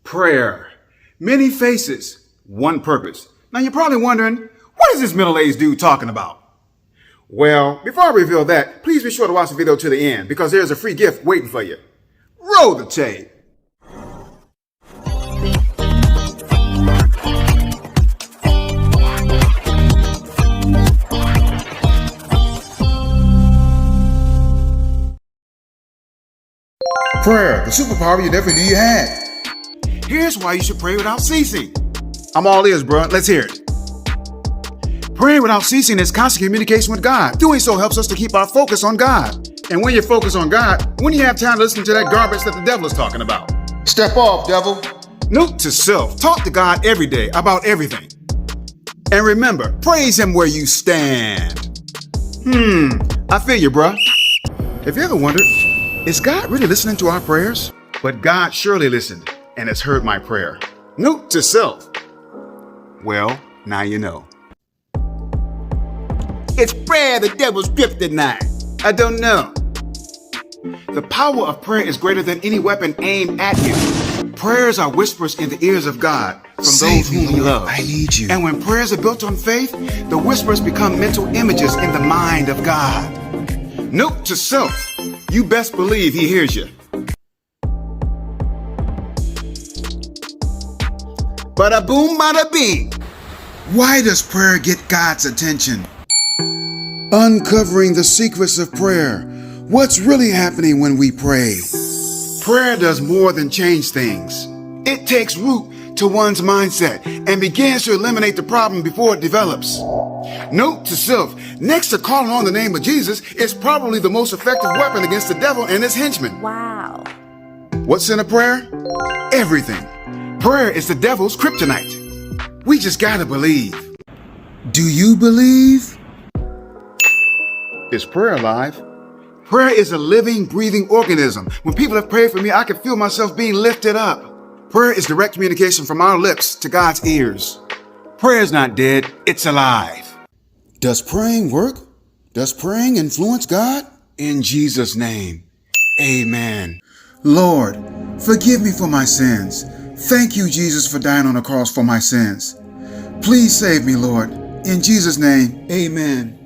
Prayer. Many faces, one purpose. Now you're probably wondering, what is this middle-aged dude talking about? Well, before I reveal that, please be sure to watch the video to the end because there's a free gift waiting for you. Roll the tape. Prayer, the superpower you never knew you had. Here's why you should pray without ceasing. I'm all ears, bro. Let's hear it. Praying without ceasing is constant communication with God. Doing so helps us to keep our focus on God. And when you're focused on God, when you have time to listen to that garbage that the devil is talking about. Step off, devil. Note to self, talk to God every day about everything. And remember, praise him where you stand. I feel you, bruh. Have you ever wondered, is God really listening to our prayers? But God surely listened and has heard my prayer. Note to self. Well, now you know. It's prayer the devil's kryptonite. I don't know. The power of prayer is greater than any weapon aimed at you. Prayers are whispers in the ears of God from those whom he loves. I need you. And when prayers are built on faith, the whispers become mental images in the mind of God. Note to self. You best believe he hears you. Bada boom, bada bing. Why does prayer get God's attention? Uncovering the secrets of prayer. What's really happening when we pray? Prayer does more than change things. It takes root to one's mindset and begins to eliminate the problem before it develops. Note to self, next to calling on the name of Jesus is probably the most effective weapon against the devil and his henchmen. Wow. What's in a prayer? Everything. Prayer is the devil's kryptonite. We just gotta believe. Do you believe? Is prayer alive? Prayer is a living, breathing organism. When people have prayed for me, I can feel myself being lifted up. Prayer is direct communication from our lips to God's ears. Prayer is not dead, it's alive. Does praying work? Does praying influence God? In Jesus' name, amen. Lord, forgive me for my sins. Thank you, Jesus, for dying on the cross for my sins. Please save me, Lord. In Jesus' name, amen.